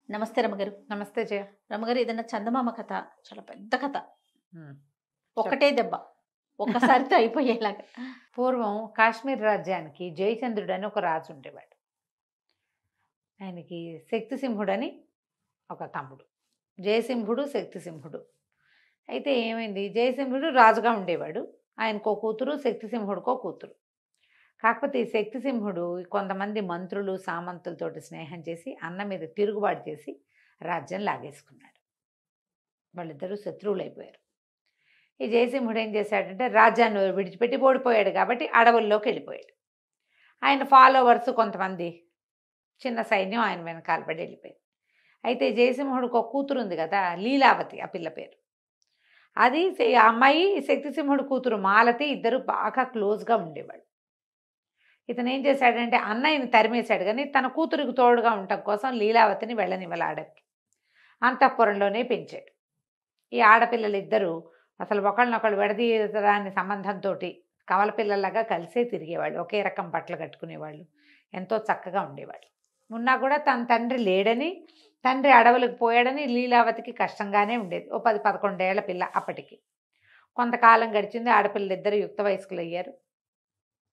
నమస్తే రమగారు. నమస్తే జయ. రమగారు, ఏదైనా చందమామ కథ, చాలా పెద్ద కథ, హ్మ్. ఒకటే దెబ్బ, ఒక్కసారితో అయిపోయేలాగా. పూర్వం కాశ్మీర్ రాజ్యానికి జయచంద్రుడు అని ఒక రాజు ఉండేవాడు. ఆయనకి శక్తిసింహుడని ఒక తమ్ముడు. జయసింహుడు శక్తిసింహుడు. అయితే ఏమైంది, జయసింహుడు రాజుగా ఉండేవాడు. ఆయనకో కూతురు, శక్తిసింహుడికో కూతురు. కాకపోతే ఈ శక్తిసింహుడు కొంతమంది మంత్రులు సామంతులతోటి స్నేహం చేసి అన్న మీద తిరుగుబాటు చేసి రాజ్యం లాగేసుకున్నాడు. వాళ్ళిద్దరూ శత్రువులు అయిపోయారు. ఈ జయసింహుడు ఏం చేశాడంటే రాజ్యాన్ని విడిచిపెట్టి ఓడిపోయాడు కాబట్టి అడవుల్లోకి వెళ్ళిపోయాడు. ఆయన ఫాలోవర్స్ కొంతమంది చిన్న సైన్యం ఆయన వెనకాల పడి వెళ్ళిపోయింది. అయితే జయసింహుడికి ఒక కూతురు ఉంది కదా, లీలావతి ఆ పిల్ల పేరు. అది ఆ అమ్మాయి శక్తిసింహుడి కూతురు మాలతి, ఇద్దరు బాగా క్లోజ్గా ఉండేవాడు. ఇతను ఏం చేశాడంటే అన్నయ్యని తరిమేశాడు, కానీ తన కూతురికి తోడుగా ఉండటం కోసం లీలావతిని వెళ్ళనివ్వాలి ఆడకి. అంతఃపురంలోనే పెంచాడు. ఈ ఆడపిల్లలు ఇద్దరు అసలు ఒకళ్ళనొకళ్ళు విడదీయరాని సంబంధంతో కవల పిల్లలాగా కలిసే తిరిగేవాళ్ళు, ఒకే రకం బట్టలు కట్టుకునేవాళ్ళు, ఎంతో చక్కగా ఉండేవాళ్ళు. ఉన్నా కూడా తన తండ్రి లేడని, తండ్రి అడవులకు పోయాడని లీలావతికి కష్టంగానే ఉండేది. ఓ 10-11 ఏళ్ల పిల్ల అప్పటికి. కొంతకాలం గడిచింది, ఆడపిల్లలిద్దరు యుక్త వయస్కులు అయ్యారు.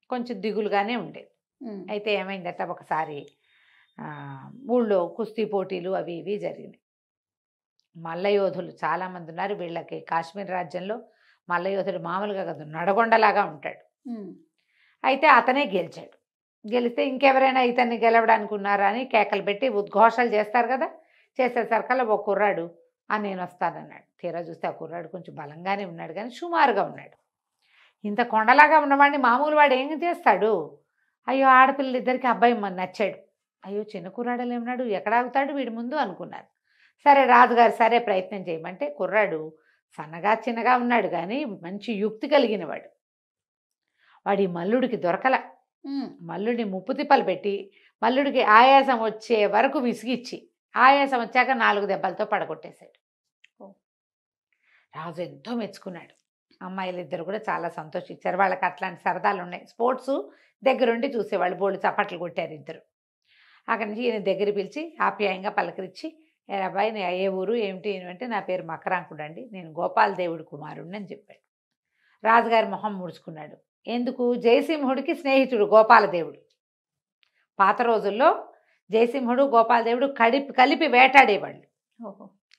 కొంచెం దిగులుగానే ఉండేది. అయితే ఏమైందట, ఒకసారి ఊళ్ళో కుస్తీ పోటీలు అవి ఇవి జరిగినాయి. మల్లయోధులు చాలామంది ఉన్నారు వీళ్ళకి. కాశ్మీర్ రాజ్యంలో మల్లయోధుడు మామూలుగా కాదు, నడగొండలాగా ఉంటాడు. అయితే అతనే గెలిచాడు. గెలిస్తే ఇంకెవరైనా ఇతన్ని గెలవడానికి ఉన్నారా అని కేకలు పెట్టి ఉద్ఘోషాలు చేస్తారు కదా. చేసేసరికల్లా ఒక కుర్రాడు నేను వస్తానన్నాడు. తీరా చూస్తే ఆ కుర్రాడు కొంచెం బలంగానే ఉన్నాడు, కానీ సుమారుగా ఉన్నాడు. ఇంత కొండలాగా ఉన్నవాడిని మామూలు వాడు ఏం చేస్తాడు? అయ్యో, ఆడపిల్లలిద్దరికి అబ్బాయి నచ్చాడు. అయ్యో, చిన్న కుర్రాడలే ఉన్నాడు, ఎక్కడ ఆగుతాడు వీడి ముందు అనుకున్నారు. సరే రాజుగారు సరే ప్రయత్నం చేయమంటే, కుర్రాడు సన్నగా చిన్నగా ఉన్నాడు కానీ మంచి యుక్తి కలిగిన వాడు. వాడి మల్లుడికి దొరకల. మల్లుడిని ముప్పు తిప్పలు పెట్టి మల్లుడికి ఆయాసం వచ్చే వరకు విసిగిచ్చి ఆయాసం వచ్చాక 4 దెబ్బలతో పడగొట్టేశాడు. రాజు ఎంతో మెచ్చుకున్నాడు. అమ్మాయిలు ఇద్దరు కూడా చాలా సంతోషించారు. వాళ్ళకి అట్లాంటి సరదాలు ఉన్నాయి. స్పోర్ట్స్ దగ్గరుండి చూసేవాళ్ళు. బోళ్ళు చప్పట్లు కొట్టారు ఇద్దరు. అక్కడి నుంచి ఈయన దగ్గర పిలిచి ఆప్యాయంగా పలకరించి, ఏ అబ్బాయి ఏ ఊరు ఏమిటి అంటే, నా పేరు మకరాంకుడు అండి, నేను గోపాలదేవుడి కుమారుడిని అని చెప్పాడు. రాజుగారి మొహం ముడుచుకున్నాడు. ఎందుకు? జయసింహుడికి స్నేహితుడు గోపాలదేవుడు. పాత రోజుల్లో జయసింహుడు గోపాలదేవుడు కలిపి వేటాడేవాళ్ళు.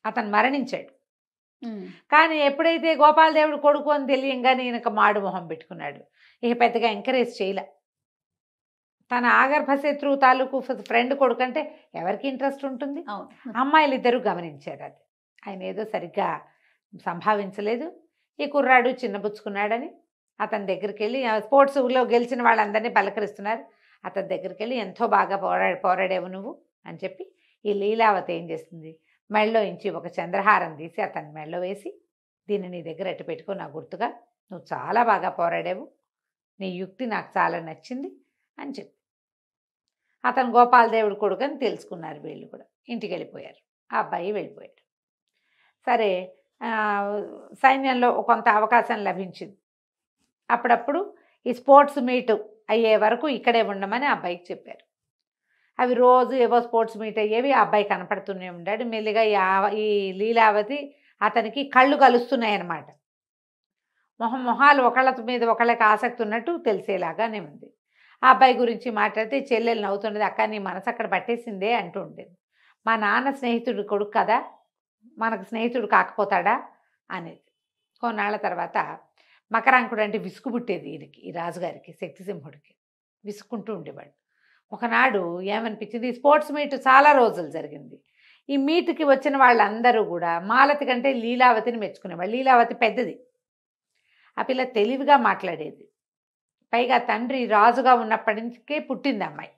అతను మరణించాడు. కానీ ఎప్పుడైతే గోపాలదేవుడు కొడుకు అని తెలియంగానే ఈయనక మాడు మొహం పెట్టుకున్నాడు. ఇక పెద్దగా ఎంకరేజ్ చేయలే. తన ఆగర్భ శత్రువు తాలూకు ఫ్రెండ్ కొడుకు అంటే ఎవరికి ఇంట్రెస్ట్ ఉంటుంది? అమ్మాయిలు ఇద్దరు గమనించారు అది. ఆయన ఏదో సరిగ్గా సంభావించలేదు. ఈ కుర్రాడు చిన్నపుచ్చుకున్నాడని అతని దగ్గరికి వెళ్ళి, స్పోర్ట్స్లో గెలిచిన వాళ్ళందరినీ పలకరిస్తున్నారు. అతని దగ్గరికి వెళ్ళి, ఎంతో బాగా పోరాడేవు నువ్వు అని చెప్పి, ఈ లీలావతి ఏం చేస్తుంది, మెళ్ళో ఇంచి ఒక చంద్రహారం తీసి అతని మెళ్ళో వేసి, దీన్ని నీ దగ్గర అట్టు పెట్టుకో, నా గుర్తుగా, నువ్వు చాలా బాగా పోరాడావు, నీ యుక్తి నాకు చాలా నచ్చింది అని చెప్పి, అతను గోపాలదేవుడు కొడుకు అని తెలుసుకున్నారు. వీళ్ళు కూడా ఇంటికి వెళ్ళిపోయారు. ఆ అబ్బాయి వెళ్ళిపోయాడు. సరే, సైన్యంలో కొంత అవకాశం లభించింది. అప్పుడప్పుడు ఈ స్పోర్ట్స్ మీట్ అయ్యే వరకు ఇక్కడే ఉండమని అబ్బాయికి చెప్పారు. అవి రోజు ఏవో స్పోర్ట్స్ మీట్ అయ్యేవి. ఆ అబ్బాయి కనపడుతూనే ఉన్నాడు. మెల్లిగా ఈ లీలావతి అతనికి కళ్ళు కలుస్తున్నాయి అన్నమాట. మొహాలు ఒకళ్ళ మీద ఒకళ్ళకి ఆసక్తి ఉన్నట్టు తెలిసేలాగానే ఉంది. ఆ అబ్బాయి గురించి మాట్లాడితే చెల్లెలు నవ్వుతుండేది. అక్క, నీ మనసు అక్కడ పట్టేసిందే అంటూ ఉండేది. మా నాన్న స్నేహితుడు కొడుకు కదా, మనకు స్నేహితుడు కాకపోతాడా అనేది. కొన్నాళ్ళ తర్వాత మకరాంకుడు అంటే విసుగు పుట్టేది ఈయనకి, ఈ రాజుగారికి, శక్తిసింహుడికి విసుక్కుంటూ ఉండేవాడు. ఒకనాడు ఏమనిపించింది, స్పోర్ట్స్ మీట్ చాలా రోజులు జరిగింది. ఈ మీట్కి వచ్చిన వాళ్ళందరూ కూడా మాలతి కంటే లీలావతిని మెచ్చుకునేవాళ్ళు. లీలావతి పెద్దది, ఆ పిల్ల తెలివిగా మాట్లాడేది. పైగా తండ్రి రాజుగా ఉన్నప్పటి నుంచే పుట్టింది అమ్మాయి.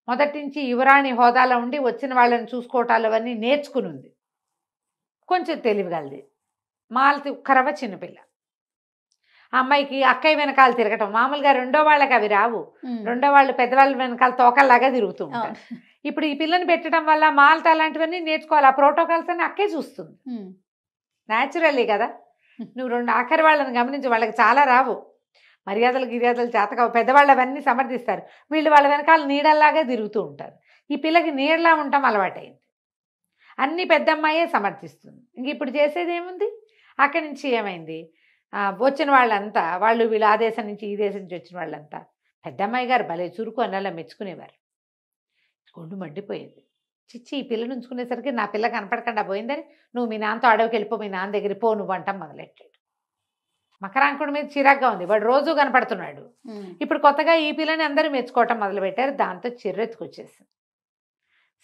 మొదటి నుంచి యువరాణి హోదాలో ఉండి వచ్చిన వాళ్ళని చూసుకోవటాలు అవన్నీ నేర్చుకుని ఉంది. కొంచెం తెలివిగలది. మాలతి ఉక్కరవ చిన్నపిల్ల. ఆ అమ్మాయికి అక్కయ్య వెనకాల తిరగటం, మామూలుగా రెండో వాళ్ళకి అవి రావు. రెండో వాళ్ళు పెద్దవాళ్ళ వెనకాల తోకల్లాగా తిరుగుతూ ఉంటారు. ఇప్పుడు ఈ పిల్లని పెట్టడం వల్ల మాలత అలాంటివన్నీ నేర్చుకోవాలి. ఆ ప్రోటోకాల్స్ అన్ని అక్కే చూస్తుంది. న్యాచురల్లీ కదా. నువ్వు ఆఖరి వాళ్ళని గమనించి, వాళ్ళకి చాలా రావు మర్యాదలు గిర్యాదలు చేతకావు. పెద్దవాళ్ళు అవన్నీ సమర్థిస్తారు. వీళ్ళు వాళ్ళ వెనకాల నీడల్లాగా తిరుగుతూ ఉంటారు. ఈ పిల్లకి నీడలా ఉండటం అలవాటైంది. అన్ని పెద్దమ్మాయే సమర్థిస్తుంది. ఇంక ఇప్పుడు చేసేది ఏముంది? అక్కడి నుంచి ఏమైంది, వచ్చిన వాళ్ళంతా వాళ్ళు వీళ్ళు ఆ దేశం నుంచి ఈ దేశం నుంచి వచ్చిన వాళ్ళంతా పెద్దమ్మాయి గారు భలే చురుకు అన్నలా మెచ్చుకునేవారు. ఒళ్ళు మండిపోయేది. చిచ్చి ఈ పిల్లని ఉంచుకునేసరికి నా పిల్ల కనపడకుండా పోయిందని నువ్వు మీ నాన్నతో అడవికి వెళ్ళిపో, మీ నాన్న దగ్గరికి పో నువ్వు అంటాం మొదలెట్టాడు. మకరాంకుడి మీద చిరాగ్గా ఉంది, వాడు రోజు కనపడుతున్నాడు. ఇప్పుడు కొత్తగా ఈ పిల్లని అందరూ మెచ్చుకోవటం మొదలుపెట్టారు. దాంతో చిర్రెత్తుకొచ్చేసింది.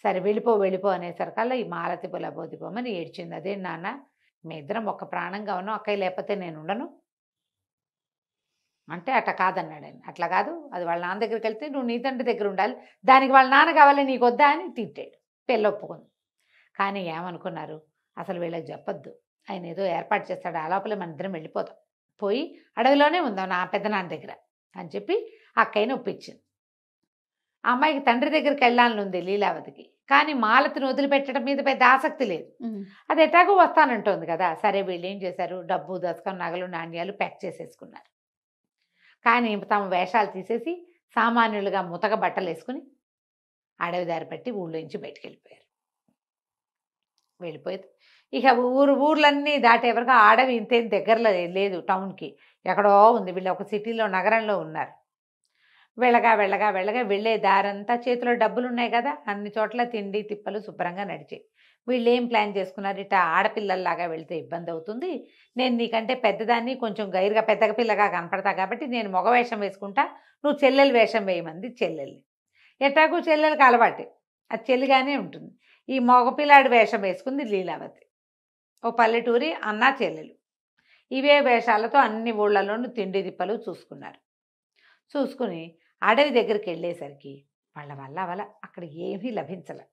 సరే వెళ్ళిపో అనేసరికల్లా ఈ మాలతి పొలబోదిపోమని ఏడ్చింది. అదే నాన్న మీ ఇద్దరం ఒక ప్రాణంగా ఉన్నాం, అక్కయ్య లేకపోతే నేను ఉండను అంటే అట్లా కాదన్నాడు ఆయన. అట్లా కాదు, అది వాళ్ళ నాన్న దగ్గరికి వెళ్తే నువ్వు నీ తండ్రి దగ్గర ఉండాలి, దానికి వాళ్ళ నాన్న కావాలి నీకు వద్దా అని తిట్టాడు. పెళ్ళి ఒప్పుకుంది. కానీ ఏమనుకున్నారు, అసలు వీళ్ళకి చెప్పొద్దు, ఆయన ఏదో ఏర్పాటు చేస్తాడు, ఆ లోపలే మన ఇద్దరం వెళ్ళిపోతాం, పోయి అడవిలోనే ఉందాం నా పెద్దనాన్న దగ్గర అని చెప్పి అక్కయ్యని ఒప్పించింది. ఆ అమ్మాయికి తండ్రి దగ్గరికి వెళ్ళాలని ఉంది లీలావతికి, కానీ మాలతిని వదిలిపెట్టడం మీద పెద్ద ఆసక్తి లేదు. అది ఎటాగో వస్తానంటోంది కదా. సరే వీళ్ళు ఏం చేశారు, డబ్బు దశకం నగలు నాణ్యాలు ప్యాక్ చేసేసుకున్నారు. కానీ తమ వేషాలు తీసేసి సామాన్యులుగా ముతక బట్టలు వేసుకుని అడవి దారి పట్టి ఊళ్ళోంచి బయటికి వెళ్ళిపోయేది. ఇక ఊర్లన్నీ దాటే వరకు ఆ అడవి ఇంతేం దగ్గరలో లేదు, టౌన్కి ఎక్కడో ఉంది. వీళ్ళు ఒక సిటీలో నగరంలో ఉన్నారు. వెళ్ళగా వెళ్ళే దారంతా చేతిలో డబ్బులు ఉన్నాయి కదా, అన్ని చోట్ల తిండి తిప్పలు శుభ్రంగా నడిచాయి. వీళ్ళు ఏం ప్లాన్ చేసుకున్నారు, ఇట్లా ఆడపిల్లల్లాగా వెళ్తే ఇబ్బంది అవుతుంది, నేను నీకంటే పెద్దదాన్ని, కొంచెం గైరుగా పెద్ద పిల్లగా కనపడతా కాబట్టి నేను మగ వేషం వేసుకుంటా, నువ్వు చెల్లెలు వేషం వేయమంది. చెల్లెల్ని ఎట్లాగూ చెల్లెలకు అలవాటే, అది చెల్లిగానే ఉంటుంది. ఈ మగపిల్లాడి వేషం వేసుకుంది లీలావతి. ఓ పల్లెటూరి అన్న చెల్లెలు ఇవే వేషాలతో అన్ని ఊళ్ళలోనూ తిండి తిప్పలు చూసుకుని అడవి దగ్గరికి వెళ్ళేసరికి వాళ్ళ వల్ల అక్కడ ఏమీ లభించలే.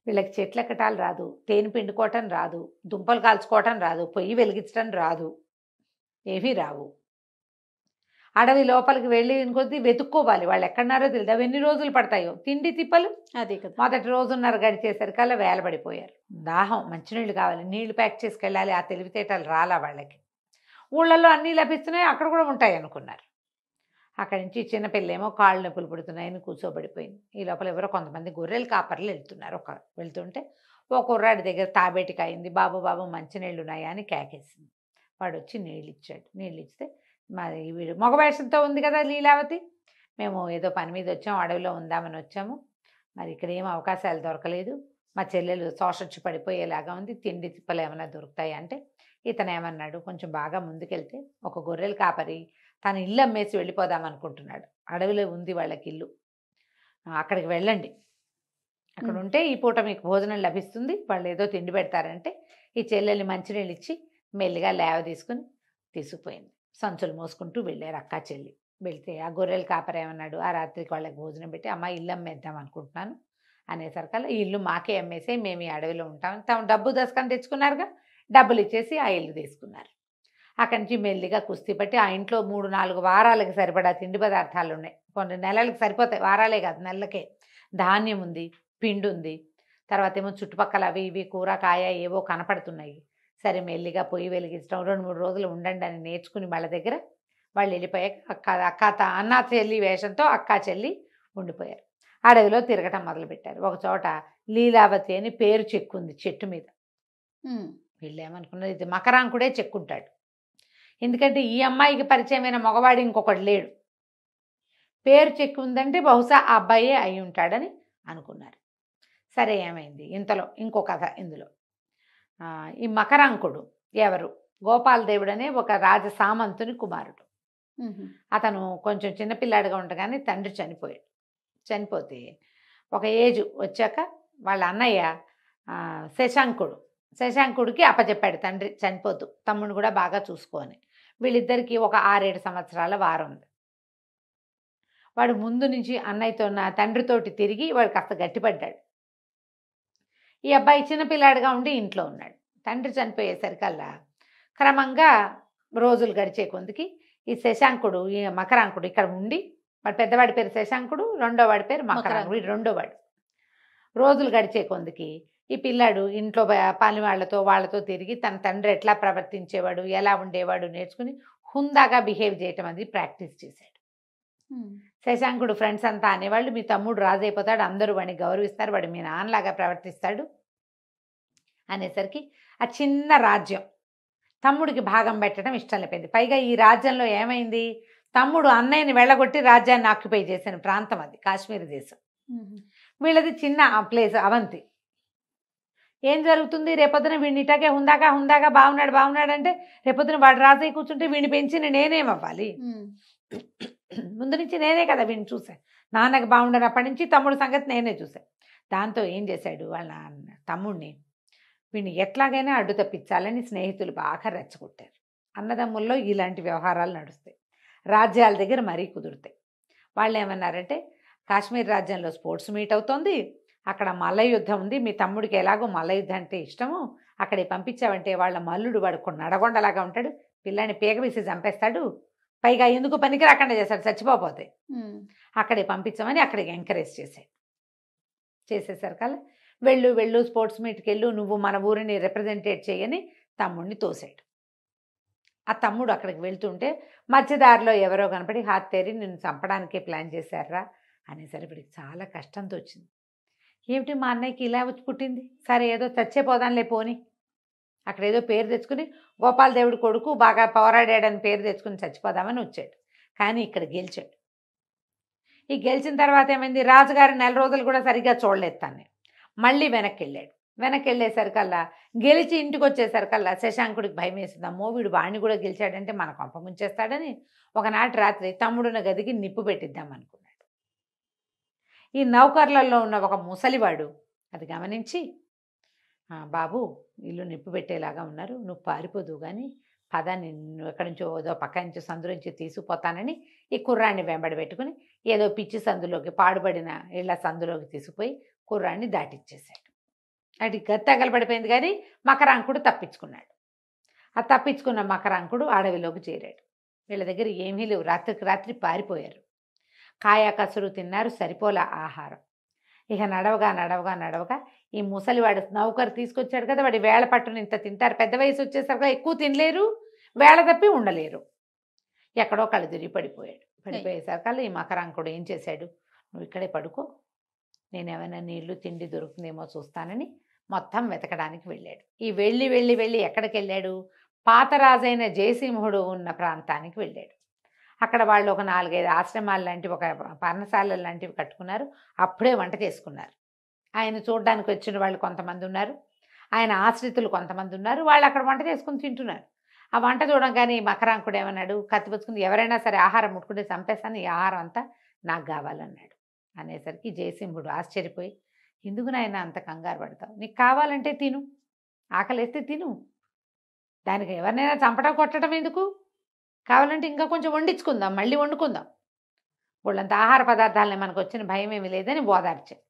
వీళ్ళకి చెట్లు ఎక్కటాలు రాదు, తేనె పిండుకోవటం రాదు, దుంపలు కాల్చుకోవటం రాదు, పొయ్యి వెలిగించడం రాదు, ఏమీ రావు. అడవి లోపలికి వెళ్ళి కొద్దీ వెతుక్కోవాలి, వాళ్ళు ఎక్కడున్నారో తెలియదు. అవి ఎన్ని రోజులు పడతాయో తిండి తిప్పలు. అదే కదా, మొదటి రోజున్నర గడిచేసరికల్లా వేలబడిపోయారు. దాహం, మంచినీళ్ళు కావాలి, నీళ్లు ప్యాక్ చేసుకెళ్ళాలి, ఆ తెలివితేటలు రాలా వాళ్ళకి. ఊళ్ళల్లో అన్నీ లభిస్తున్నాయి, అక్కడ కూడా ఉంటాయి అనుకున్నారు. అక్కడి నుంచి చిన్నపిల్లేమో కాళ్ళు నొప్పులు పుడుతున్నాయని కూర్చోబడిపోయింది. ఈ లోపల ఎవరో కొంతమంది గొర్రెలు కాపర్లు వెళ్తున్నారు. వెళ్తుంటే ఓ కుర్రాడి దగ్గర తాబేటికి అయింది. బాబు మంచినీళ్ళు ఉన్నాయా అని కేకేసింది. వాడు వచ్చి నీళ్ళు ఇచ్చాడు. నీళ్ళు ఇస్తే మరి వీడు మగవేషంతో ఉంది కదా లీలావతి, మేము ఏదో పని మీద వచ్చాము, అడవిలో ఉందామని వచ్చాము, మరి ఇక్కడ ఏం అవకాశాలు దొరకలేదు, మా చెల్లెలు శోషొచ్చి పడిపోయేలాగా ఉంది, తిండి తిప్పలు ఏమైనా దొరుకుతాయి అంటే ఇతను ఏమన్నాడు, కొంచెం బాగా ముందుకెళ్తే ఒక గొర్రెలు కాపరి తన ఇల్లు అమ్మేసి వెళ్ళిపోదాం అనుకుంటున్నాడు. అడవిలో ఉంది వాళ్ళకి ఇల్లు, అక్కడికి వెళ్ళండి, అక్కడ ఉంటే ఈ పూట మీకు భోజనం లభిస్తుంది, వాళ్ళు ఏదో తిండి పెడతారంటే ఈ చెల్లెల్ని మంచినీళ్ళు ఇచ్చి మెల్లిగా లేవ తీసుకుపోయింది. సంచులు మోసుకుంటూ వెళ్ళారు అక్కా చెల్లి. వెళ్తే ఆ గొర్రెలు కాపరి ఏమన్నాడు, ఆ రాత్రికి వాళ్ళకి భోజనం పెట్టి అమ్మ ఇల్లు అమ్మేద్దాం అనుకుంటున్నాను అనేసరికల్లా ఈ ఇల్లు మాకే అమ్మేసే, మేము ఈ అడవిలో ఉంటాం, తాము డబ్బు దశకం తెచ్చుకున్నారుగా, డబ్బులు ఇచ్చేసి ఆ ఇల్లు తీసుకున్నారు. అక్కడి నుంచి మెల్లిగా కుస్తీ పట్టి ఆ ఇంట్లో 3-4 వారాలకు సరిపడా తిండి పదార్థాలు ఉన్నాయి. కొన్ని నెలలకు సరిపోతాయి, వారాలే కాదు నెలలకే. ధాన్యం ఉంది, పిండి ఉంది, తర్వాత ఏమో చుట్టుపక్కల అవి ఇవి కూర కాయ ఏవో కనపడుతున్నాయి. సరే మెల్లిగా పొయ్యి వెలిగించడం, 2-3 రోజులు ఉండండి అని నేర్చుకుని వాళ్ళ దగ్గర వాళ్ళు వెళ్ళిపోయాక అన్న చెల్లి వేషంతో అక్కా చెల్లి ఉండిపోయారు. అడవిలో తిరగటం మొదలుపెట్టారు. ఒక చోట లీలావతి అని పేరు చెక్కుంది చెట్టు మీద. వీళ్ళు ఏమనుకున్నారు, ఇది మకరాంకుడే చెక్కుంటాడు, ఎందుకంటే ఈ అమ్మాయికి పరిచయమైన మగవాడు ఇంకొకడు లేడు, పేరు చెక్కుందంటే బహుశా ఆ అబ్బాయే అయి ఉంటాడని అనుకున్నారు. సరే ఏమైంది, ఇంతలో ఇంకో కథ ఇందులో. ఈ మకరాంకుడు ఎవరు, గోపాలదేవుడు అనే ఒక రాజ సామంతుని కుమారుడు. అతను కొంచెం చిన్నపిల్లాడిగా ఉండగానే తండ్రి చనిపోతే ఒక ఏజ్ వచ్చాక వాళ్ళ అన్నయ్య శశాంకుడికి అప్పచెప్పాడు తండ్రి చనిపోతూ, తమ్ముడు కూడా బాగా చూసుకోని. వీళ్ళిద్దరికీ ఒక 6-7 సంవత్సరాల వారం ఉంది. వాడు ముందు నుంచి అన్నయ్యతో తండ్రితోటి తిరిగి వాడు కాస్త గట్టిపడ్డాడు. ఈ అబ్బాయి చిన్నపిల్లాడిగా ఉండి ఇంట్లో ఉన్నాడు. తండ్రి చనిపోయేసరికల్లా క్రమంగా రోజులు గడిచే కొందికి ఈ శశాంకుడు, ఈ మకరాంకుడు ఇక్కడ ఉండి, వాడు పెద్దవాడి పేరు శశాంకుడు, రెండోవాడి పేరు మకరాంకుడు, వీడు రెండోవాడు. రోజులు గడిచే కొందికి ఈ పిల్లాడు ఇంట్లో పని వాళ్ళతో తిరిగి తన తండ్రి ఎట్లా ప్రవర్తించేవాడు, ఎలా ఉండేవాడు నేర్చుకుని హుందాగా బిహేవ్ చేయటం అది ప్రాక్టీస్ చేశాడు. శశాంకుడు ఫ్రెండ్స్ అంతా అనేవాళ్ళు, మీ తమ్ముడు రాజు అయిపోతాడు, అందరూ వాడిని గౌరవిస్తారు, వాడు మీ నాన్నలాగా ప్రవర్తిస్తాడు, అనేసరికి ఆ చిన్న రాజ్యం తమ్ముడికి భాగం పెట్టడం ఇష్టం లేకపోయింది. పైగా ఈ రాజ్యంలో ఏమైంది, తమ్ముడు అన్నయ్యని వెళ్ళగొట్టి రాజ్యాన్ని ఆక్యుపై చేసిన ప్రాంతం అది కాశ్మీర్ దేశం. వీళ్ళది చిన్న ప్లేస్ అవంతి. ఏం జరుగుతుంది, రేపొద్దున వీడిని ఇటాకే హుందాగా బాగున్నాడు అంటే రేపొద్దున వాడు రాజయ్య కూర్చుంటే వీడిని పెంచిన నేనేమవ్వాలి? ముందు నుంచి నేనే కదా వీడిని చూశాను. నాన్నకి బాగుండనప్పటి నుంచి తమ్ముడు సంగతి నేనే చూశాను. దాంతో ఏం చేశాడు, వాళ్ళ తమ్ముడిని వీడిని ఎట్లాగైనా అడ్డు తప్పించాలని స్నేహితులు బాగా రెచ్చగొట్టారు. అన్నదమ్ముల్లో ఇలాంటి వ్యవహారాలు నడుస్తాయి, రాజ్యాల దగ్గర మరీ కుదురుతాయి. వాళ్ళు ఏమన్నారంటే, కాశ్మీర్ రాజ్యంలో స్పోర్ట్స్ మీట్ అవుతోంది, అక్కడ మల్ల యుద్ధం ఉంది, మీ తమ్ముడికి ఎలాగో మల్ల యుద్ధం అంటే ఇష్టము, అక్కడికి పంపించావంటే వాళ్ళ మల్లుడు వాడు నడగొండలాగా ఉంటాడు, పిల్లాన్ని పీక వేసి చంపేస్తాడు, పైగా ఎందుకు పనికి రాకుండా చేస్తాడు, చచ్చిపోతే అక్కడికి పంపించమని అక్కడికి ఎంకరేజ్ చేసేసరికల్లా వెళ్ళు స్పోర్ట్స్ మీట్కి వెళ్ళు, నువ్వు మన ఊరిని రిప్రజెంటేట్ చేయని తమ్ముడిని తోసాడు. ఆ తమ్ముడు అక్కడికి వెళ్తుంటే మధ్యదారిలో ఎవరో కనపడి హాత్తేరి నిన్ను చంపడానికే ప్లాన్ చేశారా అనేసరికి చాలా కష్టంతో వచ్చింది. ఏమిటి మా అన్నయ్యకి ఇలా వచ్చి పుట్టింది, సరే ఏదో చచ్చేపోదాంలే పోని, అక్కడ ఏదో పేరు తెచ్చుకుని గోపాలదేవుడి కొడుకు బాగా పోరాడాడని పేరు తెచ్చుకుని చచ్చిపోదామని వచ్చాడు. కానీ ఇక్కడ గెలిచాడు. ఈ గెలిచిన తర్వాత ఏమైంది, రాజుగారి 4 రోజులు కూడా సరిగ్గా చూడలేదు తాన్ని. మళ్ళీ వెనక్కి వెళ్ళేసరికల్లా గెలిచి ఇంటికి వచ్చేసరికల్లా శశాంకుడికి భయం వేసింది. అమ్మో వీడు వాణ్ణి కూడా గెలిచాడంటే మన కొంప ముంచేస్తాడని ఒకనాటి రాత్రి తమ్ముడున్న గదికి నిప్పు పెట్టిద్దాం అనుకున్నాడు. ఈ నౌకర్లలో ఉన్న ఒక ముసలివాడు అది గమనించి, బాబు ఇల్లు నిప్పు పెట్టేలాగా ఉన్నారు, నువ్వు పారిపోదు కానీ పద, నిన్ను ఎక్కడి నుంచో ఏదో పక్క నుంచి సందు నుంచి తీసుకుపోతానని ఈ కుర్రాన్ని వెంబడి పెట్టుకుని ఏదో పిచ్చి సందులోకి, పాడుబడిన ఇళ్ల సందులోకి తీసుకుపోయి కుర్రాన్ని దాటిచ్చేశాడు. అటు గది తగలబడిపోయింది కానీ మకరాంకుడు తప్పించుకున్నాడు. ఆ తప్పించుకున్న మకరాంకుడు అడవిలోకి చేరాడు. వీళ్ళ దగ్గర ఏమీ లేవు, రాత్రికి రాత్రి పారిపోయారు. కాయ కసురు తిన్నారు, సరిపోలా ఆహారం. ఇక నడవగా ఈ ముసలివాడు నౌకరు తీసుకొచ్చాడు కదా, వాడి వేళ పట్టును ఇంత తింటారు, పెద్ద వయసు వచ్చేసరికి ఎక్కువ తినలేరు, వేళ తప్పి ఉండలేరు. ఎక్కడో కళ్ళు తిరిగి పడిపోయేసరికల్లా ఈ మకరాంకుడు ఏం చేశాడు, నువ్వు ఇక్కడే పడుకో, నేను ఏమైనా నీళ్లు తిండి దొరుకుతుందేమో చూస్తానని మొత్తం వెతకడానికి వెళ్ళాడు. ఈ వెళ్ళి ఎక్కడికి వెళ్ళాడు, పాతరాజైన జయసింహుడు ఉన్న ప్రాంతానికి వెళ్ళాడు. అక్కడ వాళ్ళు ఒక 4-5 ఆశ్రమాలు లాంటివి, ఒక పర్ణశాల లాంటివి కట్టుకున్నారు. అప్పుడే వంట చేసుకున్నారు. ఆయన చూడడానికి వచ్చిన వాళ్ళు కొంతమంది ఉన్నారు, ఆయన ఆశ్రితులు కొంతమంది ఉన్నారు. వాళ్ళు అక్కడ వంట చేసుకుని తింటున్నారు. ఆ వంట చూడగానే మకరాంకుడు ఏమన్నాడు, కత్తిపుచ్చుకుని ఎవరైనా సరే ఆహారం ముట్టుకుంటే చంపేస్తాను, ఈ ఆహారం అంతా నాకు కావాలన్నాడు. అనేసరికి జయసింహుడు ఆశ్చర్యపోయి, ఎందుకు నాయన అంత కంగారు పడతావు, నీకు కావాలంటే తిను, ఆకలిస్తే తిను, దానికి ఎవరినైనా చంపడం కొట్టడం ఎందుకు, కావాలంటే ఇంకా కొంచెం వండించుకుందాం, మళ్ళీ వండుకుందాం, వాళ్ళంత ఆహార పదార్థాలని మనకు వచ్చిన భయం ఏమీ లేదని ఓదార్చాడు.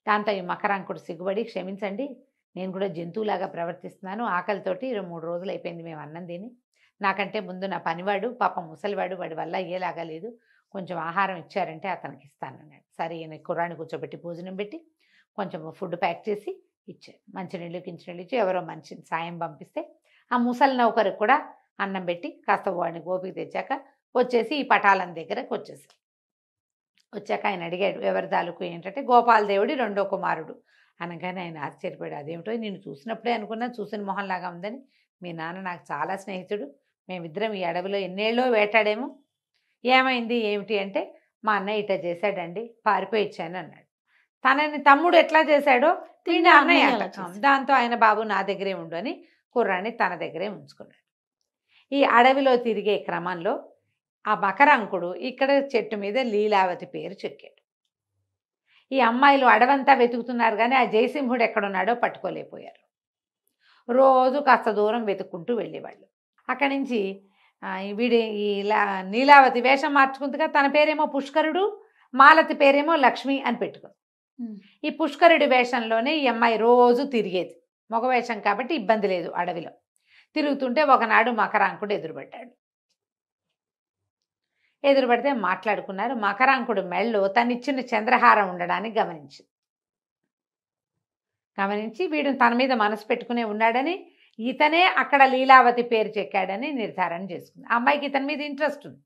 దాంతో ఈ మకరాంకుడు సిగ్గుపడి, క్షమించండి, నేను కూడా జంతువులాగా ప్రవర్తిస్తున్నాను, ఆకలితోటి 3 రోజులు అయిపోయింది మేము అన్నం తిని, నాకంటే ముందు నా పనివాడు పాపం ముసలివాడు, వాడి వల్ల అయ్యేలాగా లేదు, కొంచెం ఆహారం ఇచ్చారంటే అతనికి ఇస్తానన్నాడు. సరే ఈయన కుర్రాన్ని కూర్చోబెట్టి భోజనం పెట్టి కొంచెం ఫుడ్ ప్యాక్ చేసి ఇచ్చాడు. మంచినీళ్ళు కించినీళ్ళు ఇచ్చి ఎవరో మంచి సాయం పంపిస్తే ఆ ముసలి నౌకరికి కూడా అన్నం పెట్టి కాస్త వాడిని గోపికి తెచ్చాక వచ్చేసి ఈ పటాలం దగ్గరకు వచ్చాక ఆయన అడిగాడు, ఎవరి తాలూకు ఏంటంటే గోపాలదేవుడి 2వ కుమారుడు అనగానే ఆయన ఆశ్చర్యపోయాడు. అదేమిటో నేను చూసినప్పుడే అనుకున్నా, చూసిన మొహంలాగా ఉందని, మీ నాన్న నాకు చాలా స్నేహితుడు, మేమిద్దరం ఈ అడవిలో ఎన్నేళ్ళో వేటాడేమో, ఏమైంది ఏమిటి అంటే మా అన్నయ్య ఇట్లా చేశాడండి, పారిపోయి ఇచ్చాను అన్నాడు. తనని తమ్ముడు ఎట్లా చేశాడో తిండి అన్నయ్య. దాంతో ఆయన బాబు నా దగ్గరే ఉండు అని కుర్రాన్ని తన దగ్గరే ఉంచుకున్నాడు. ఈ అడవిలో తిరిగే క్రమంలో ఆ మకరాంకుడు ఇక్కడ చెట్టు మీద లీలావతి పేరు చెక్కాడు. ఈ అమ్మాయిలు అడవంతా వెతుకుతున్నారు కానీ ఆ జయసింహుడు ఎక్కడున్నాడో పట్టుకోలేకపోయారు. రోజు కాస్త దూరం వెతుక్కుంటూ వెళ్ళేవాళ్ళు. అక్కడి నుంచి ఈ నీలావతి వేషం మార్చుకుందిగా, తన పేరేమో పుష్కరుడు, మాలతి పేరేమో లక్ష్మి అని పెట్టుకుంది. ఈ పుష్కరుడి వేషంలోనే ఈ అమ్మాయి రోజు తిరిగేది, మగ వేషం కాబట్టి ఇబ్బంది లేదు. అడవిలో తిరుగుతుంటే ఒకనాడు మకరాంకుడు ఎదురుపడితే మాట్లాడుకున్నారు. మకరాంకుడు మెళ్ళో తనిచ్చిన చంద్రహారం ఉండడానికి గమనించి వీడు తన మీద మనసు పెట్టుకునే ఉన్నాడని, ఇతనే అక్కడ లీలావతి పేరు చెక్కాడని నిర్ధారణ చేసుకుంది. ఆ అమ్మాయికి ఇతని మీద ఇంట్రెస్ట్ ఉంది.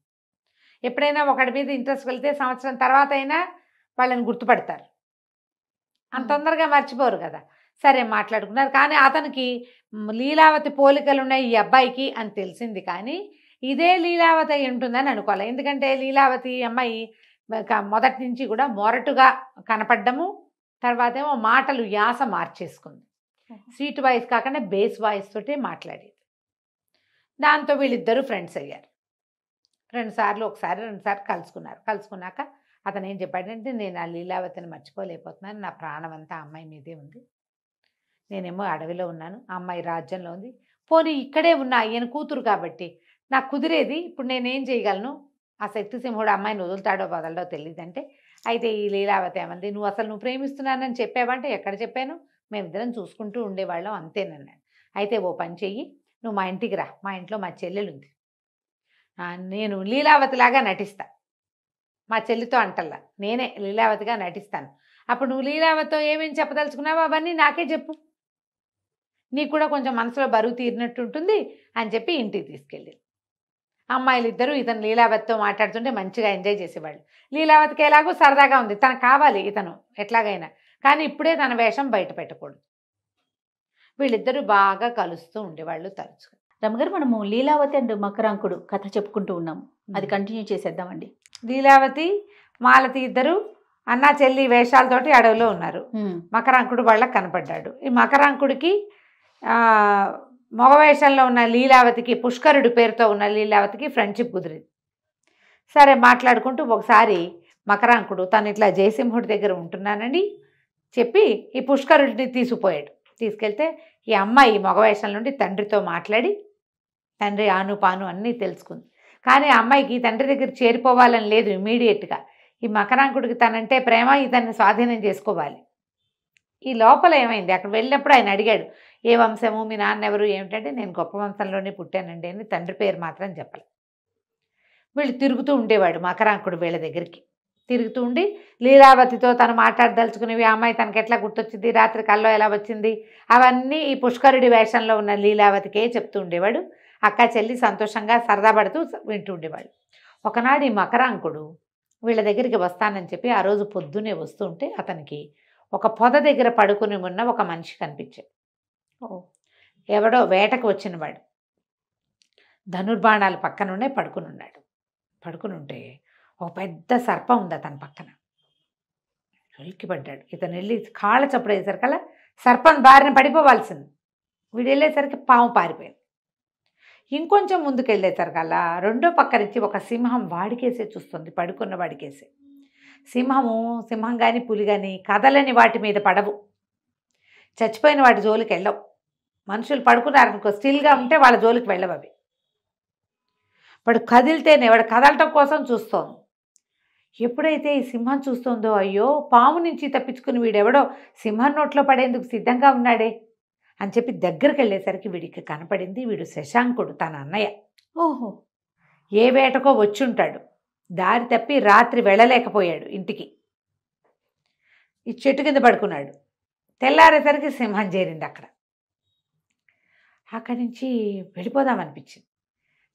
ఎప్పుడైనా ఒకటి మీద ఇంట్రెస్ట్ వెళ్తే సంవత్సరం తర్వాత అయినా వాళ్ళని గుర్తుపడతారు, అంత తొందరగా మర్చిపోరు కదా. సరే మాట్లాడుకున్నారు. కానీ అతనికి లీలావతి పోలికలు ఉన్నాయి ఈ అబ్బాయికి అని తెలిసింది. కానీ ఇదే లీలావతి అయి ఉంటుందని అనుకోవాలి. ఎందుకంటే లీలావతి అమ్మాయి మొదటి నుంచి కూడా మొరటుగా కనపడ్డము, తర్వాత ఏమో మాటలు యాస మార్చేసుకుంది. స్వీట్ వాయిస్ కాకుండా బేస్ వాయిస్ తోటే మాట్లాడేది. దాంతో వీళ్ళిద్దరూ ఫ్రెండ్స్ అయ్యారు. 2 సార్లు, ఒకసారి 2 సార్లు కలుసుకున్నారు. కలుసుకున్నాక అతను ఏం చెప్పాడంటే, నేను ఆ లీలావతిని మర్చిపోలేకపోతున్నాను, నా ప్రాణం అంతా ఆ అమ్మాయి మీదే ఉంది, నేనేమో అడవిలో ఉన్నాను, ఆ అమ్మాయి రాజ్యంలో ఉంది, పోనీ ఇక్కడే ఉన్న ఈయన కూతురు కాబట్టి నాకు కుదిరేది, ఇప్పుడు నేనేం చేయగలను, ఆ శక్తిసింహుడు అమ్మాయిని వదులుతాడో వదలడో తెలియదంటే, అయితే ఈ లీలావతి ఏమంది, నువ్వు ప్రేమిస్తున్నానని చెప్పావంటే, ఎక్కడ చెప్పాను, మేమిద్దరం చూసుకుంటూ ఉండేవాళ్ళం అంతేనన్నాడు. అయితే ఓ పని చెయ్యి, నువ్వు మా ఇంటికి రా, మా ఇంట్లో మా చెల్లెలు ఉంది, నేను లీలావతిలాగా నటిస్తా, మా చెల్లితో అంటల్లా నేనే లీలావతిగా నటిస్తాను, అప్పుడు నువ్వు లీలావతితో ఏమేమి చెప్పదలుచుకున్నావో అవన్నీ నాకే చెప్పు, నీకు కూడా కొంచెం మనసులో బరువు తీరినట్టు ఉంటుంది అని చెప్పి ఇంటికి తీసుకెళ్ళింది. అమ్మాయిలు ఇద్దరు ఇతను లీలావతితో మాట్లాడుతుంటే మంచిగా ఎంజాయ్ చేసేవాళ్ళు. లీలావతికి ఎలాగో సరదాగా ఉంది, తనకు కావాలి ఇతను ఎట్లాగైనా, కానీ ఇప్పుడే తన వేషం బయట పెట్టకూడదు. వీళ్ళిద్దరూ బాగా కలుస్తూ ఉండేవాళ్ళు తరచుగా. రమగారు, మనము లీలావతి అండ్ మకరాంకుడు కథ చెప్పుకుంటూ ఉన్నాము, అది కంటిన్యూ చేసేద్దామండి. లీలావతి మాలతి ఇద్దరు అన్నా చెల్లి వేషాలతోటి అడవిలో ఉన్నారు. మకరాంకుడు వాళ్ళకి కనపడ్డాడు. ఈ మకరాంకుడికి మగ వేషంలో ఉన్న లీలావతికి, పుష్కరుడి పేరుతో ఉన్న లీలావతికి ఫ్రెండ్షిప్ కుదిరింది. సరే మాట్లాడుకుంటూ ఒకసారి మకరాంకుడు తను ఇట్లా జయసింహుడి దగ్గర ఉంటున్నానని చెప్పి ఈ పుష్కరుడిని తీసుకుపోయాడు. తీసుకెళ్తే ఈ అమ్మాయి మగవేషం నుండి తండ్రితో మాట్లాడి తండ్రి ఆను పాను అన్నీ తెలుసుకుంది. కానీ ఆ అమ్మాయికి తండ్రి దగ్గర చేరిపోవాలని లేదు ఇమీడియట్గా. ఈ మకరాంకుడికి తనంటే ప్రేమ, ఇతన్ని స్వాధీనం చేసుకోవాలి. ఈ లోపల ఏమైంది, అక్కడ వెళ్ళినప్పుడు ఆయన అడిగాడు, ఏ వంశము, మీ నాన్న ఎవరు, ఏమిటంటే నేను గొప్ప వంశంలోనే పుట్టానండి అని, తండ్రి పేరు మాత్రం చెప్పలేదు. వీళ్ళు తిరుగుతూ ఉండేవాడు మకరాంకుడు వీళ్ళ దగ్గరికి. తిరుగుతూ ఉండి లీలావతితో తను మాట్లాడదలుచుకునేవి, ఆ అమ్మాయి తనకి ఎట్లా గుర్తొచ్చింది, రాత్రి కల్లో ఎలా వచ్చింది, అవన్నీ ఈ పుష్కరుడి వేషంలో ఉన్న లీలావతికే చెప్తూ ఉండేవాడు. అక్క చెల్లి సంతోషంగా సరదా పడుతూ వింటూ ఉండేవాడు. ఒకనాడు ఈ మకరాంకుడు వీళ్ళ దగ్గరికి వస్తానని చెప్పి ఆ రోజు పొద్దునే వస్తూ ఉంటే అతనికి ఒక పొద దగ్గర పడుకుని ఉన్న ఒక మనిషి కనిపించాడు. ఎవడో వేటకు వచ్చినవాడు, ధనుర్బాణాలు పక్కనుండే పడుకుని ఉన్నాడు. పడుకుని ఉంటే ఒక పెద్ద సర్పం ఉంది అతని పక్కన. ఉలిక్కిపడ్డాడు. ఇతను వెళ్ళి కాళ్ళ చప్పుడు వేసరికల్లా సర్పం బారిన పడిపోవాల్సింది. వీడు వెళ్ళేసరికి పాము పారిపోయింది. ఇంకొంచెం ముందుకు వెళ్ళేసరికల్లా రెండో పక్క నుంచి ఒక సింహం వాడికేసే చూస్తుంది, పడుకున్న వాడికేసే. సింహం కానీ పులి కానీ కదలని వాటి మీద పడవు, చచ్చిపోయిన వాటి జోలికి వెళ్ళవు. మనుషులు పడుకున్నారనుకో, స్టిల్గా ఉంటే వాళ్ళ జోలికి వెళ్ళవు అవి. వాడు కదిలితేనే, వాడు కదలటం కోసం చూస్తోంది. ఎప్పుడైతే ఈ సింహం చూస్తుందో, అయ్యో పాము నుంచి తప్పించుకుని వీడెవడో సింహం నోట్లో పడేందుకు సిద్ధంగా ఉన్నాడే అని చెప్పి దగ్గరికి వెళ్ళేసరికి వీడికి కనపడింది, వీడు శశాంకుడు, తన అన్నయ్య. ఓహో, ఏ వేటకో వచ్చి ఉంటాడు, దారి తప్పి రాత్రి వెళ్ళలేకపోయాడు ఇంటికి, ఈ చెట్టు కింద పడుకున్నాడు. తెల్లారేసరికి సింహం చేరింది అక్కడ. అక్కడి నుంచి వెళ్ళిపోదామనిపించింది.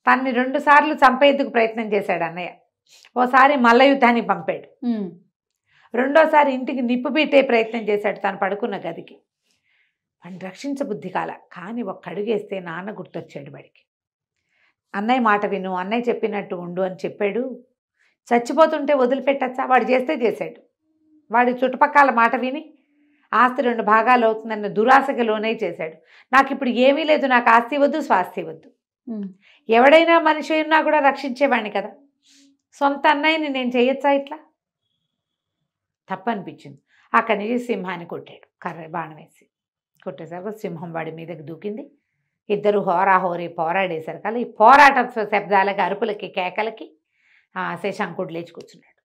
తన్ని 2 సార్లు చంపేందుకు ప్రయత్నం చేశాడు అన్నయ్య. ఓసారి మల్ల యుద్ధానికి పంపాడు, రెండోసారి ఇంటికి నిప్పు పెట్టే ప్రయత్నం చేశాడు తను పడుకున్న గదికి. వాడిని రక్షించబుద్ధి కాల, కానీ ఒక్క అడుగేస్తే నాన్న గుర్తొచ్చాడు వాడికి. అన్నయ్య మాట విను, అన్నయ్య చెప్పినట్టు ఉండు అని చెప్పాడు. చచ్చిపోతుంటే వదిలిపెట్టచ్చా, వాడు చేస్తే చేశాడు. వాడి చుట్టుపక్కల మాట విని ఆస్తి 2 భాగాలు అవుతుందన్న దురాశకి లోనే చేశాడు. నాకు ఇప్పుడు ఏమీ లేదు, నాకు ఆస్తి వద్దు, స్వాస్తి వద్దు. ఎవడైనా మనిషి ఉన్నా కూడా రక్షించేవాడిని కదా, సొంత అన్నయ్యని నేను చేయొచ్చా ఇట్లా? తప్పనిపించింది. అక్కడి నుంచి సింహాన్ని కొట్టాడు, కర్ర బాణం వేసి. కొట్టేసరికి సింహం వాడి మీదకి దూకింది. ఇద్దరు హోరాహోరీ పోరాడేసరికి అలా ఈ పోరాట శబ్దాలకి, అరుపులకి, కేకలకి శశాంకుడు లేచి కూర్చున్నాడు.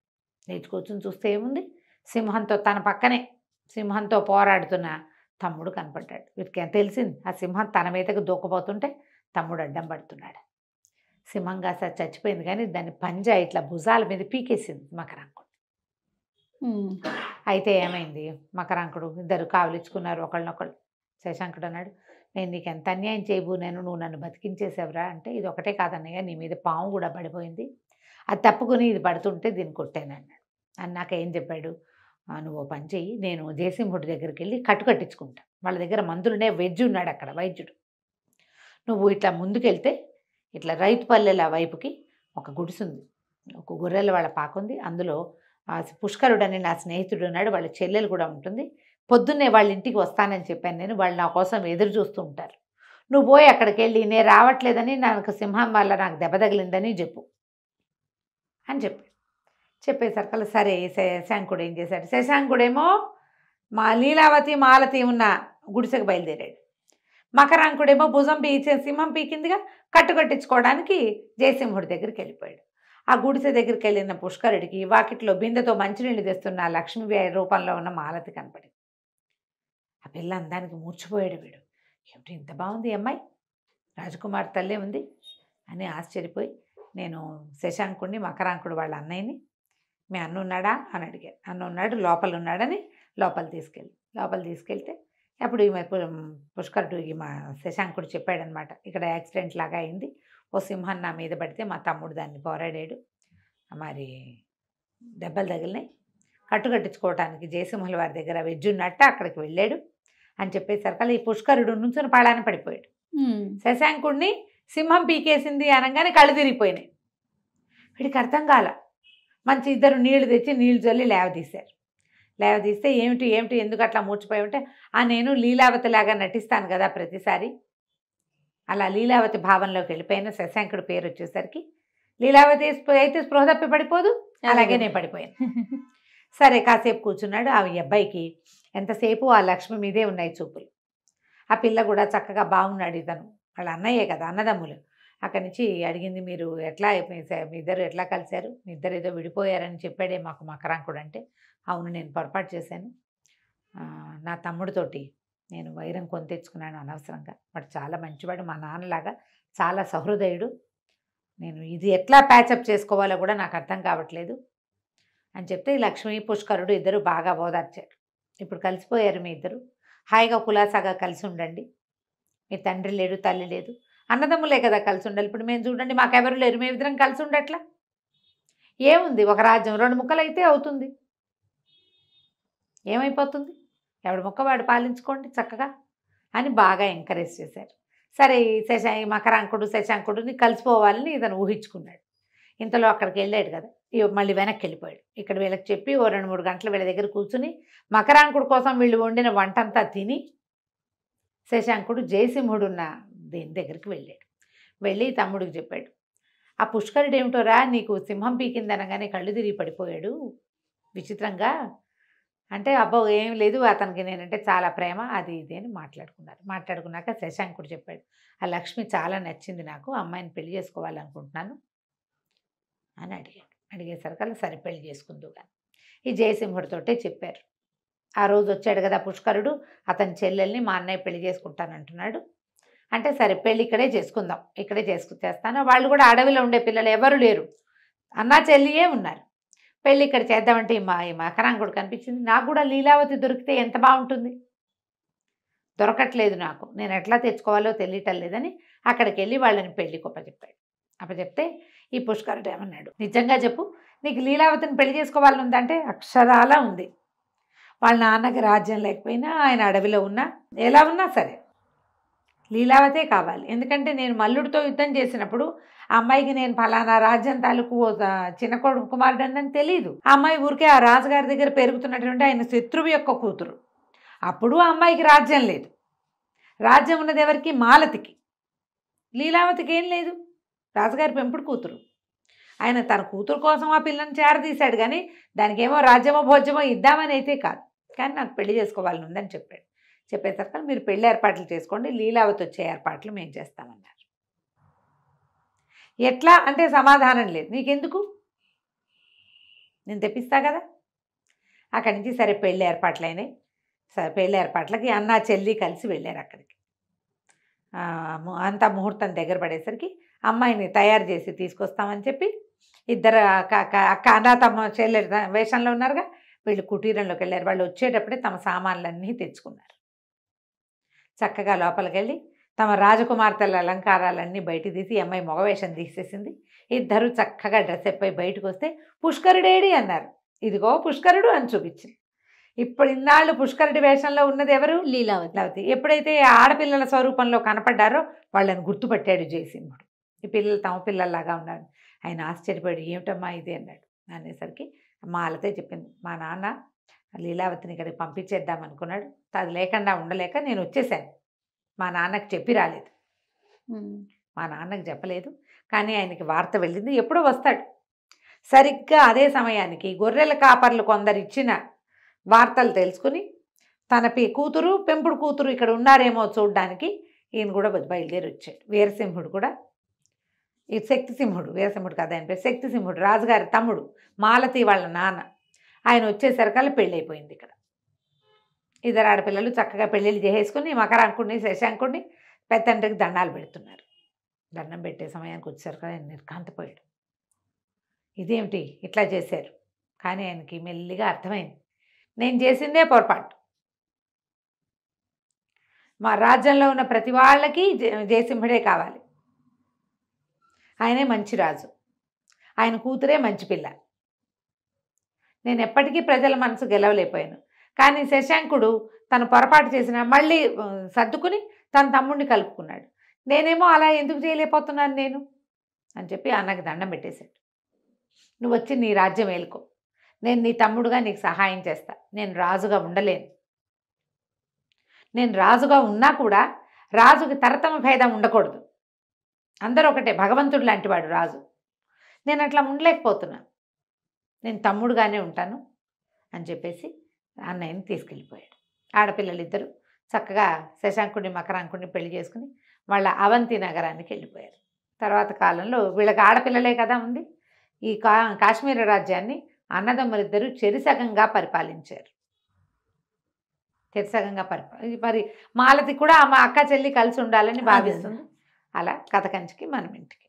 లేచి కూర్చుని చూస్తే ఏముంది, సింహంతో తన పక్కనే సింహంతో పోరాడుతున్న తమ్ముడు కనపడ్డాడు. వీటికి తెలిసింది ఆ సింహం తన మీదకి దూకపోతుంటే తమ్ముడు అడ్డం పడుతున్నాడు. సింహం కాస్త చచ్చిపోయింది, కానీ దాన్ని పంజా ఇట్లా భుజాల మీద పీకేసింది మకరాంకుడు. అయితే ఏమైంది, మకరాంకుడు ఇద్దరు కావలించుకున్నారు ఒకళ్ళనొకళ్ళు. శశాంకుడు అన్నాడు, నేను నీకు ఎంత అన్యాయం చేయబోనాను, నువ్వు నన్ను బతికించేసావురా అంటే, ఇది ఒకటే కాదన్నయ్య, నీ మీద పాము కూడా పడిపోయింది, అది తప్పుకుని ఇది పడుతుంటే దీన్ని కొట్టాను అన్నాడు. అన్నాక ఏం చెప్పాడు, నువ్వు ఓ పని చెయ్యి, నేను జయసింహుడి దగ్గరికి వెళ్ళి కట్టు కట్టించుకుంటా, వాళ్ళ దగ్గర మందులునే, వెజ్ ఉన్నాడు అక్కడ వైద్యుడు. నువ్వు ఇట్లా ముందుకెళ్తే ఇట్లా రైతు పల్లెల వైపుకి ఒక గుడిసుంది, ఒక గొర్రెల వాళ్ళ పాకుంది, అందులో పుష్కరుడు అని నా స్నేహితుడు ఉన్నాడు, వాళ్ళ చెల్లెలు కూడా ఉంటుంది. పొద్దున్నే వాళ్ళ ఇంటికి వస్తానని చెప్పాను నేను, వాళ్ళు నా కోసం ఎదురు చూస్తూ ఉంటారు. నువ్వు పోయి అక్కడికి వెళ్ళి నేను రావట్లేదని, నాకు సింహం వల్ల నాకు దెబ్బ తగిలిందని చెప్పు అని చెప్పేసరికల్లా సరే. శశాంకుడు ఏం చేశాడు, శశాంకుడేమో మా లీలావతి మాలతి ఉన్న గుడిసెకు బయలుదేరాడు. మకరాంకుడేమో భుజం సింహం పీకిందిగా, కట్టుకట్టించుకోవడానికి జయసింహుడి దగ్గరికి వెళ్ళిపోయాడు. ఆ గుడిసె దగ్గరికి వెళ్ళిన పుష్కరుడికి వాకిట్లో బిందెతో మంచినీళ్ళు తెస్తున్న లక్ష్మీ రూపంలో ఉన్న మాలతి కనపడింది. ఆ పిల్ల అందానికి మూర్చిపోయాడు వీడు. ఏమిటి ఇంత బాగుంది అమ్మాయి, రాజకుమార్ తల్లే ఉంది అని ఆశ్చర్యపోయి, నేను శశాంకుడిని, మకరాంకుడు వాళ్ళ అన్నయ్యని, మీ అన్న ఉన్నాడా అని అడిగారు. అన్న ఉన్నాడు, లోపల ఉన్నాడని లోపల తీసుకెళ్తే అప్పుడు ఈమె పుష్కరుడు మా శశాంకుడు చెప్పాడనమాట, ఇక్కడ యాక్సిడెంట్ లాగా అయింది, ఓ సింహం నా మీద పడితే మా తమ్ముడు దాన్ని పోరాడాడు, మరి దెబ్బలు తగిలినాయి, కట్టుకట్టించుకోవటానికి జయసింహుల వారి దగ్గర వెజ్జున్నట్ట అక్కడికి వెళ్ళాడు అని చెప్పేసరికి ఈ పుష్కరుడు నుంచుని పాడాన పడిపోయాడు. శశాంకుడిని సింహం పీకేసింది అనగానే కళ్ళు తిరిగిపోయినాయి. వీడికి అర్థం కాల. మంచి ఇద్దరు నీళ్లు తెచ్చి నీళ్లు చల్లి లేవదీస్తే ఏమిటి ఎందుకు అట్లా మూర్చిపోయి ఉంటే, నేను లీలావతి లాగా నటిస్తాను కదా ప్రతిసారి, అలా లీలావతి భావంలోకి వెళ్ళిపోయిన శశాంకుడి పేరు వచ్చేసరికి లీలావతి అయితే స్పృహ తప్పి పడిపోదు, అలాగే నేను పడిపోయాను. సరే కాసేపు కూర్చున్నాడు. ఆ అబ్బాయికి ఎంతసేపు ఆ లక్ష్మి మీదే ఉన్నాయి చూపులు. ఆ పిల్ల కూడా చక్కగా బాగున్నాడు, ఇతను వాళ్ళ అన్నయ్యే కదా, అన్నదమ్ములు. అక్కడి నుంచి అడిగింది, మీరు ఎట్లా మీ ఇద్దరు ఎట్లా కలిశారు, మీ ఇద్దరు ఏదో విడిపోయారని చెప్పాడే మాకు మకరాంకుడు అంటే, అవును నేను పొరపాటు చేశాను, నా తమ్ముడితోటి నేను వైరం కొని తెచ్చుకున్నాను అనవసరంగా, వాడు చాలా మంచివాడు, మా నాన్నలాగా చాలా సహృదయుడు, నేను ఇది ఎట్లా ప్యాచప్ చేసుకోవాలో కూడా నాకు అర్థం కావట్లేదు అని చెప్తే లక్ష్మీ పుష్కరుడు ఇద్దరు బాగా ఓదార్చారు. ఇప్పుడు కలిసిపోయారు మీ ఇద్దరు, హాయిగా కులాసాగా కలిసి ఉండండి, మీ తండ్రి లేడు తల్లి లేదు, అన్నదమ్ములే కదా కలిసి ఉండాలి. ఇప్పుడు మేము చూడండి మాకెవరు లేరు, మేము ఇద్దరం కలిసి ఉండట్లా, ఏముంది ఒక రాజ్యం 2 ముక్కలు అయితే అవుతుంది, ఏమైపోతుంది, ఎవడి ముక్క వాడు పాలించుకోండి చక్కగా అని బాగా ఎంకరేజ్ చేశారు. సరే మకరాంకుడు శశాంకుడిని కలిసిపోవాలని ఇతను ఊహించుకున్నాడు. ఇంతలో అక్కడికి వెళ్ళాడు కదా, మళ్ళీ వెనక్కి వెళ్ళిపోయాడు. ఇక్కడ వీళ్ళకి చెప్పి ఓ 2-3 గంటలు వీళ్ళ దగ్గర కూర్చుని మకరాంకుడు కోసం వీళ్ళు వండిన వంటంతా తిని శశాంకుడు జయసింహుడు ఉన్న దీని దగ్గరికి వెళ్ళి తమ్ముడికి చెప్పాడు, ఆ పుష్కరుడు ఏమిటోరా నీకు సింహం పీకిందనగానే కళ్ళు తిరిగి పడిపోయాడు విచిత్రంగా అంటే, అబ్బో ఏం లేదు, అతనికి నేనంటే చాలా ప్రేమ, అది ఇది అని మాట్లాడుకున్నాక శశాంకుడు చెప్పాడు, ఆ లక్ష్మి చాలా నచ్చింది నాకు, అమ్మాయిని పెళ్లి చేసుకోవాలనుకుంటున్నాను అని అడిగేసరికల్లా సరే పెళ్లి చేసుకుందు కానీ ఈ జయసింహుడితోటే చెప్పారు. ఆ రోజు వచ్చాడు కదా పుష్కరుడు, అతని చెల్లెల్ని మా అన్నయ్య పెళ్లి చేసుకుంటానంటున్నాడు అంటే, సరే పెళ్ళి ఇక్కడే చేసుకుందాం, ఇక్కడే చేస్తాను, వాళ్ళు కూడా అడవిలో ఉండే పిల్లలు ఎవరు లేరు, అన్నా చెల్లియే ఉన్నారు, పెళ్ళి ఇక్కడ చేద్దామంటే ఈ మకరాంకుడు కనిపించింది, నాకు కూడా లీలావతి దొరికితే ఎంత బాగుంటుంది, దొరకట్లేదు నాకు, నేను ఎట్లా తెచ్చుకోవాలో తెలియటం లేదని అక్కడికి వెళ్ళి వాళ్ళని పెళ్లి అప్పచెప్తే ఈ పుష్కరుడు ఏమన్నాడు, నిజంగా చెప్పు నీకు లీలావతిని పెళ్లి చేసుకోవాలని ఉందంటే అక్షరాలా ఉంది, వాళ్ళ నాన్నకి రాజ్యం లేకపోయినా ఆయన అడవిలో ఉన్నా ఎలా ఉన్నా సరే లీలావతే కావాలి, ఎందుకంటే నేను మల్లుడితో యుద్ధం చేసినప్పుడు ఆ అమ్మాయికి నేను ఫలానా రాజ్యం తాలూకు చిన్న కొడుకు కుమారుడు అని తెలియదు, ఆ అమ్మాయి ఊరికే ఆ రాజుగారి దగ్గర పెరుగుతున్నటువంటి ఆయన శత్రువు యొక్క కూతురు, అప్పుడు ఆ అమ్మాయికి రాజ్యం లేదు, రాజ్యం ఉన్నది ఎవరికి, మాలతికి, లీలావతికి ఏం లేదు, రాజుగారి పెంపుడు కూతురు, ఆయన తన కూతురు కోసం ఆ పిల్లని చేరదీశాడు కానీ దానికేమో రాజ్యమో భోజ్యమో ఇద్దామని అయితే కాదు, కానీ నాకు పెళ్లి చేసుకోవాలని ఉందని చెప్పేసరికి మీరు పెళ్లి ఏర్పాట్లు చేసుకోండి, లీలావతి వచ్చే ఏర్పాట్లు మేము చేస్తామన్నారు. ఎట్లా అంటే సమాధానం లేదు, నీకెందుకు నేను తెప్పిస్తా కదా. అక్కడి నుంచి సరే పెళ్లి ఏర్పాట్లు అయినాయి. సరే పెళ్లి ఏర్పాట్లకి అన్న చెల్లి కలిసి వెళ్ళారు అక్కడికి. అంతా ముహూర్తం దగ్గర పడేసరికి అమ్మాయిని తయారు చేసి తీసుకొస్తామని చెప్పి ఇద్దరు అక్క అన్న తమ చెల్లె వేషంలో ఉన్నారుగా, వీళ్ళు కుటీరంలోకి వెళ్ళారు. వాళ్ళు వచ్చేటప్పుడే తమ సామాన్లన్నీ తెచ్చుకున్నారు. చక్కగా లోపలికి వెళ్ళి తమ రాజకుమార్తెల అలంకారాలన్నీ బయట తీసి అమ్మాయి మగవేషం తీసేసింది. ఇద్దరు చక్కగా డ్రెస్ అయిపోయి బయటకు వస్తే పుష్కరుడేడి అన్నారు. ఇదిగో పుష్కరుడు అని చూపించింది. ఇప్పుడు ఇన్నాళ్ళు పుష్కరుడి వేషంలో ఉన్నది ఎవరు? లీలావతి. లీలావతి. ఎప్పుడైతే ఆడపిల్లల స్వరూపంలో కనపడ్డారో వాళ్ళని గుర్తుపట్టాడు జయసింహుడు. ఈ పిల్లలు తమ పిల్లల్లాగా ఉన్నారు. ఆయన ఆశ్చర్యపోయాడు. ఏమిటమ్మా ఇది అన్నాడు. అనేసరికి మాలతే చెప్పింది, మా నాన్న లీలావతిని ఇక్కడికి పంపించేద్దాం అనుకున్నాడు, అది లేకుండా ఉండలేక నేను వచ్చేసాను. మా నాన్నకి చెప్పి రాలేదు, మా నాన్నకి చెప్పలేదు, కానీ ఆయనకి వార్త వెళ్ళింది, ఎప్పుడో వస్తాడు. సరిగ్గా అదే సమయానికి గొర్రెల కాపర్లు కొందరు ఇచ్చిన వార్తలు తెలుసుకుని తన కూతురు పెంపుడు కూతురు ఇక్కడ ఉన్నారేమో చూడడానికి ఈయన కూడా బయలుదేరి వచ్చాడు. వీరసింహుడు కూడా, ఈ శక్తిసింహుడు, వీరసింహుడు కదా ఆయన పేరు, శక్తిసింహుడు రాజుగారి తమ్ముడు, మాలతి వాళ్ళ నాన్న. ఆయన వచ్చేసరికల్లా పెళ్ళి అయిపోయింది. ఇక్కడ ఇద్దరు ఆడపిల్లలు చక్కగా పెళ్ళిళ్ళు చేసేసుకుని మకరాంకుడిని శశాంకుడిని పెద్దండ్రికి దండాలు పెడుతున్నారు. దండం పెట్టే సమయానికి వచ్చేసరికి ఆయన నిర్ఘాంతపోయాడు. ఇదేమిటి ఇట్లా చేశారు? కానీ ఆయనకి మెల్లిగా అర్థమైంది, నేను చేసిందే పొరపాటు. మా రాజ్యంలో ఉన్న ప్రతి వాళ్ళకి జయసింహుడే కావాలి. ఆయనే మంచి రాజు, ఆయన కూతురే మంచి పిల్ల. నేను ఎప్పటికీ ప్రజల మనసు గెలవలేకపోయాను. కానీ శశాంకుడు తను పొరపాటు చేసిన మళ్ళీ సర్దుకుని తన తమ్ముడిని కలుపుకున్నాడు. నేనేమో అలా ఎందుకు చేయలేకపోతున్నాను నేను అని చెప్పి అన్నకి దండం పెట్టేశాడు. నువ్వు వచ్చి నీ రాజ్యం ఏలుకో, నేను నీ తమ్ముడుగా నీకు సహాయం చేస్తా. నేను రాజుగా ఉండలేను. నేను రాజుగా ఉన్నా కూడా రాజుకి తరతమ భేదం ఉండకూడదు. అందరూ ఒకటే, భగవంతుడు లాంటివాడు రాజు. నేను అట్లా ఉండలేకపోతున్నాను, నేను తమ్ముడుగానే ఉంటాను అని చెప్పేసి అన్నయ్యని తీసుకెళ్ళిపోయాడు. ఆడపిల్లలిద్దరూ చక్కగా శశాంకుడిని మకరాంకుడిని పెళ్లి చేసుకుని వాళ్ళ అవంతి నగరానికి వెళ్ళిపోయారు. తర్వాత కాలంలో వీళ్ళకి ఆడపిల్లలే కదా ఉంది. ఈ కాశ్మీర రాజ్యాన్ని అన్నదమ్ములిద్దరూ చెరిసగంగా పరిపాలించారు. చెరిసగంగా మరి మాలతి కూడా మా అక్క చెల్లి కలిసి ఉండాలని భావిస్తుంది. అలా కథ కంచికి మనం ఇంటికి.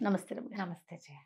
నమస్తే. నమస్తే జయ.